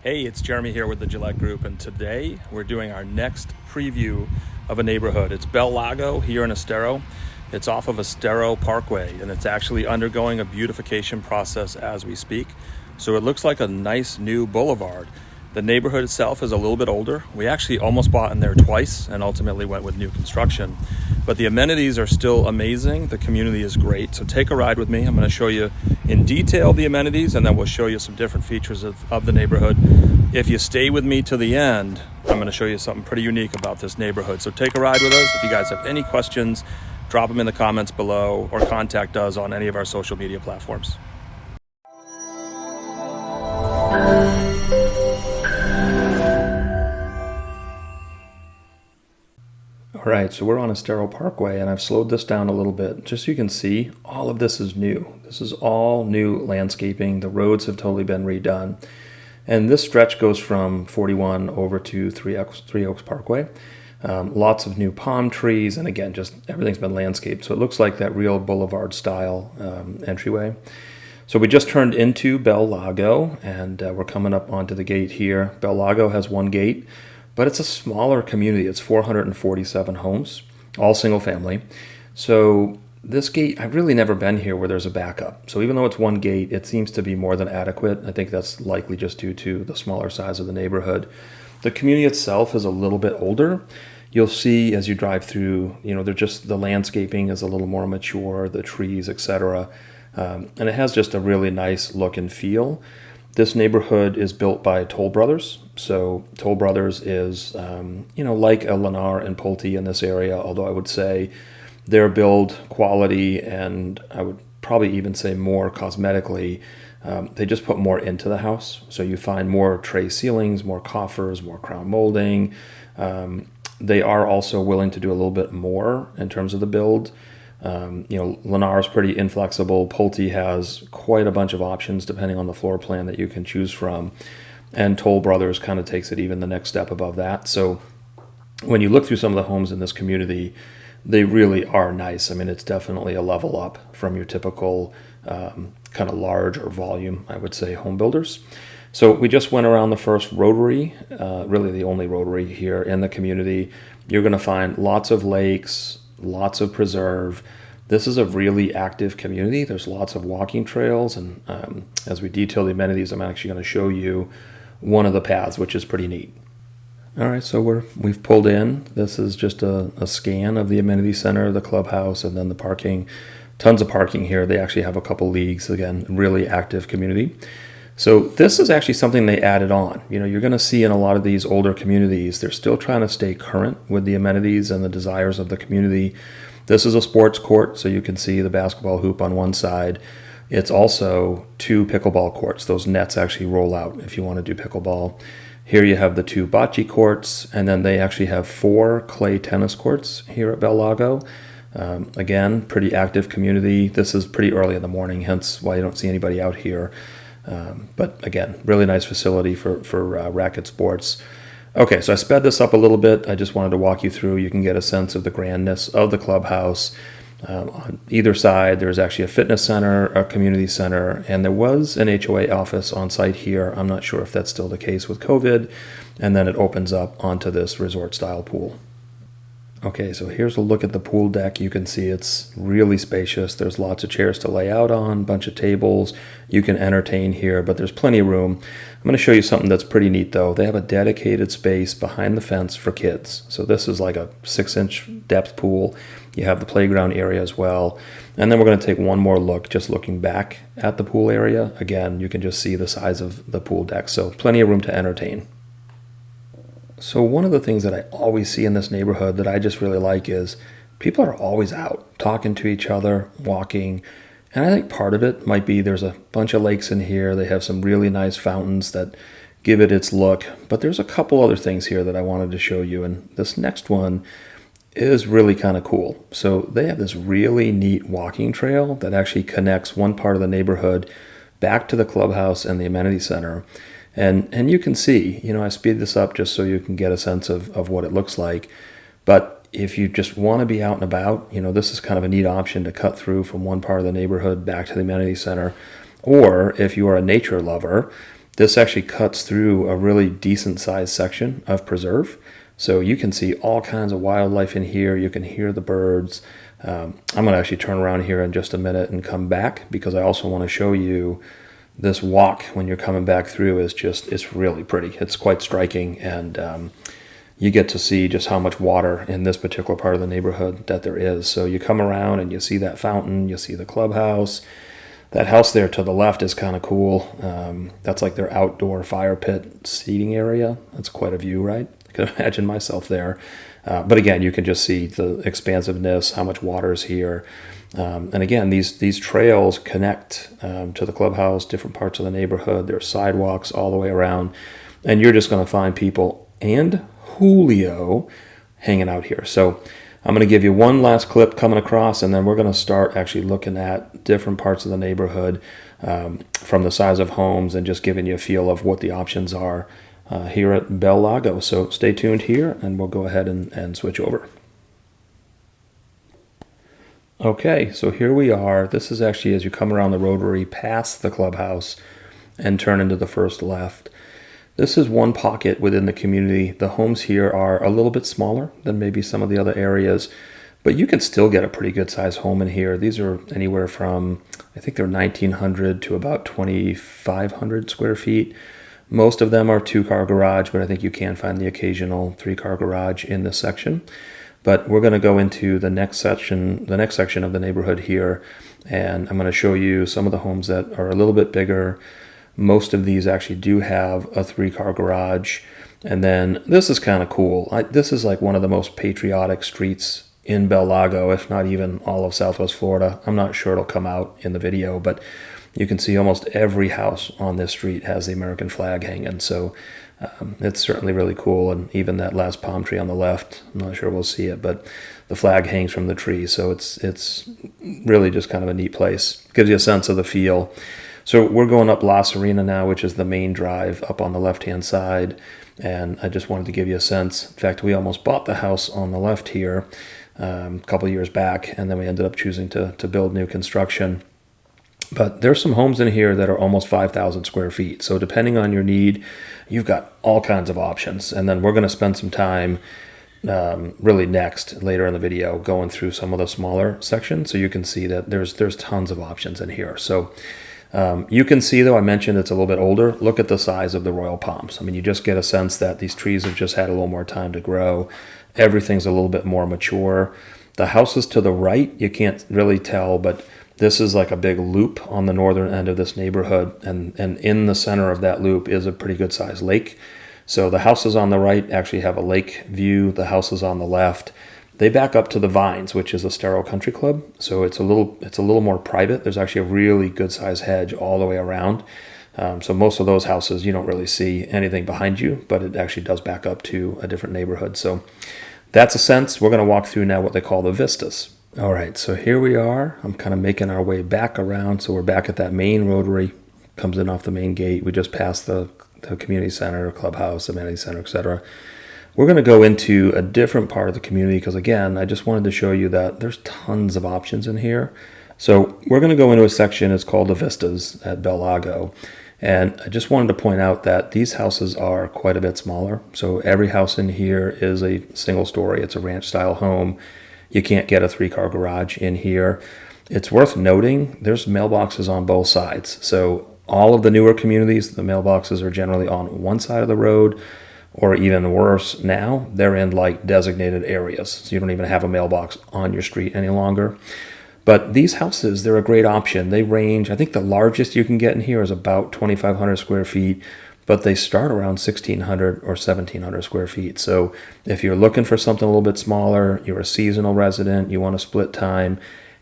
Hey, it's Jeremy here with the Guillette Group, and today we're doing our next preview of a neighborhood. It's Belle Lago here in Estero. It's off of Estero Parkway, and it's actually undergoing a beautification process as we speak. So it looks like a nice new boulevard. The neighborhood itself is a little bit older. We actually almost bought in there twice and ultimately went with new construction. But the amenities are still amazing. The community is great. So take a ride with me. I'm going to show you in detail the amenities, and then we'll show you some different features of the neighborhood. If you stay with me to the end, I'm going to show you something pretty unique about this neighborhood. So take a ride with us. If you guys have any questions, drop them in the comments below or contact us on any of our social media platforms. All right, so we're on Estero Parkway, and I've slowed this down a little bit just so you can see all of this is new. This is all new landscaping. The roads have totally been redone. And this stretch goes from 41 over to Three Oaks Parkway. Lots of new palm trees, and again, just everything's been landscaped. So it looks like that real boulevard style entryway. So we just turned into Belle Lago, and we're coming up onto the gate here. Belle Lago has one gate, but it's a smaller community. It's 447 homes, all single family. So this gate, I've really never been here where there's a backup. So even though it's one gate, it seems to be more than adequate. I think that's likely just due to the smaller size of the neighborhood. The community itself is a little bit older. You'll see as you drive through, the landscaping is a little more mature, the trees, etc. And it has just a really nice look and feel. This neighborhood is built by Toll Brothers. So Toll Brothers is, like a Lennar and Pulte in this area, although I would say their build quality, and I would probably even say more cosmetically, they just put more into the house. So you find more tray ceilings, more coffers, more crown molding. They are also willing to do a little bit more in terms of the build. Lennar is pretty inflexible. Pulte has quite a bunch of options depending on the floor plan that you can choose from. And Toll Brothers kind of takes it even the next step above that. So when you look through some of the homes in this community, they really are nice. I mean, it's definitely a level up from your typical kind of large or volume, I would say, home builders. So we just went around the first rotary, really the only rotary here in the community. You're going to find lots of lakes, lots of preserve. This is a really active community. There's lots of walking trails, and as we detail the amenities, I'm actually going to show you one of the paths, which is pretty neat. All right, so we've pulled in. This is just a scan of the Amenity Center, the clubhouse, and then the parking. Tons of parking here. They actually have a couple leagues. Again, really active community. So this is actually something they added on. You're going to see in a lot of these older communities, they're still trying to stay current with the amenities and the desires of the community. This is a sports court, so you can see the basketball hoop on one side. It's also 2 pickleball courts. Those nets actually roll out if you want to do pickleball. Here you have the 2 bocce courts, and then they actually have 4 clay tennis courts here at Belle Lago. Again, pretty active community. This is pretty early in the morning, hence why you don't see anybody out here. But again, really nice facility for racket sports. Okay, so I sped this up a little bit. I just wanted to walk you through. You can get a sense of the grandness of the clubhouse. On either side, there's actually a fitness center, a community center, and there was an HOA office on site here. I'm not sure if that's still the case with COVID. And then it opens up onto this resort-style pool. Okay, so here's a look at the pool deck. You can see it's really spacious. There's lots of chairs to lay out on, bunch of tables. You can entertain here, but there's plenty of room. I'm going to show you something that's pretty neat, though. They have a dedicated space behind the fence for kids. So this is like a 6-inch depth pool. You have the playground area as well. And then we're going to take one more look, just looking back at the pool area. Again, you can just see the size of the pool deck, so plenty of room to entertain. So one of the things that I always see in this neighborhood that I just really like is people are always out talking to each other, walking. And I think part of it might be there's a bunch of lakes in here. They have some really nice fountains that give it its look. But there's a couple other things here that I wanted to show you. And this next one is really kind of cool. So they have this really neat walking trail that actually connects one part of the neighborhood back to the clubhouse and the Amenity Center. And you can see, I speed this up just so you can get a sense of what it looks like. But if you just want to be out and about, this is kind of a neat option to cut through from one part of the neighborhood back to the Amenity Center. Or if you are a nature lover, This actually cuts through a really decent sized section of preserve. So you can see all kinds of wildlife in here. You can hear the birds. I'm going to actually turn around here in just a minute and come back, because I also want to show you this walk when you're coming back through. It's really pretty. It's quite striking, and you get to see just how much water in this particular part of the neighborhood that there is. So you come around and you see that fountain, you see the clubhouse. That house there to the left is kind of cool. That's like their outdoor fire pit seating area. That's quite a view, right? I can imagine myself there. But again, you can just see the expansiveness, how much water is here. And again, these trails connect to the clubhouse, different parts of the neighborhood. There's sidewalks all the way around. And you're just going to find people and Julio hanging out here. So I'm going to give you one last clip coming across, and then we're going to start actually looking at different parts of the neighborhood from the size of homes, and just giving you a feel of what the options are here at Belle Lago. So stay tuned here, and we'll go ahead and switch over. Okay, so here we are. This is actually as you come around the rotary past the clubhouse and turn into the first left. This is one pocket within the community. The homes here are a little bit smaller than maybe some of the other areas, but you can still get a pretty good sized home in here. These are anywhere from, I think they're 1,900 to about 2,500 square feet. Most of them are 2-car garage, but I think you can find the occasional 3-car garage in this section. But we're going to go into the next section of the neighborhood here, and I'm going to show you some of the homes that are a little bit bigger. Most of these actually do have a 3-car garage. And then this is kind of cool. This is like one of the most patriotic streets in Belle Lago, if not even all of Southwest Florida. I'm not sure it'll come out in the video, but you can see almost every house on this street has the American flag hanging. So it's certainly really cool. And even that last palm tree on the left, I'm not sure we'll see it, but the flag hangs from the tree. So it's really just kind of a neat place. Gives you a sense of the feel. So we're going up La Serena now, which is the main drive up on the left-hand side. And I just wanted to give you a sense. In fact, we almost bought the house on the left here a couple of years back, and then we ended up choosing to build new construction. But there's some homes in here that are almost 5,000 square feet. So depending on your need, you've got all kinds of options. And then we're going to spend some time really later in the video going through some of the smaller sections, so you can see that there's tons of options in here. So you can see, though, I mentioned it's a little bit older. Look at the size of the royal palms. I mean, you just get a sense that these trees have just had a little more time to grow. Everything's a little bit more mature. The houses to the right, you can't really tell, but this is like a big loop on the northern end of this neighborhood. And in the center of that loop is a pretty good sized lake. So the houses on the right actually have a lake view. The houses on the left, they back up to the Vines, which is a Estero Country Club. So it's a little more private. There's actually a really good sized hedge all the way around. So most of those houses, you don't really see anything behind you, but it actually does back up to a different neighborhood. So that's a sense. We're going to walk through now what they call the Vistas. All right, so here we are. I'm kind of making our way back around. So we're back at that main rotary, comes in off the main gate. We just passed the community center, clubhouse, amenity center, etc. We're going to go into a different part of the community because, again, I just wanted to show you that there's tons of options in here. So we're going to go into a section. It's called the Vistas at Belle Lago. And I just wanted to point out that these houses are quite a bit smaller. So every house in here is a single story. It's a ranch style home. You can't get a 3-car garage in here. It's worth noting there's mailboxes on both sides. So all of the newer communities, the mailboxes are generally on one side of the road, or even worse now, they're in like designated areas. So you don't even have a mailbox on your street any longer. But these houses, they're a great option. They range, I think the largest you can get in here is about 2,500 square feet, but they start around 1,600 or 1,700 square feet. So if you're looking for something a little bit smaller, you're a seasonal resident, you want to split time,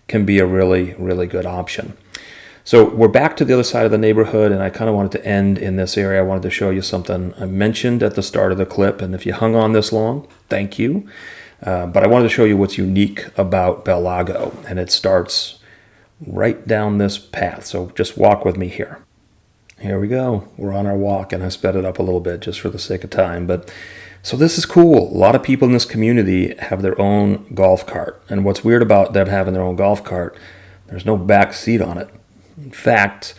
can be a really, really good option. So we're back to the other side of the neighborhood, and I kind of wanted to end in this area. I wanted to show you something I mentioned at the start of the clip, and if you hung on this long, thank you. But I wanted to show you what's unique about Belle Lago, and it starts right down this path. So just walk with me here. Here we go. We're on our walk, and I sped it up a little bit just for the sake of time. But so this is cool. A lot of people in this community have their own golf cart, and what's weird about them having their own golf cart, there's no back seat on it. In fact,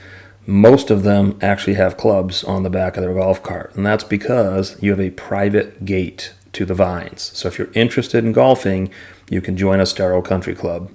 Most of them actually have clubs on the back of their golf cart, and that's because you have a private gate to the vines. So if you're interested in golfing, you can join Estero Country Club.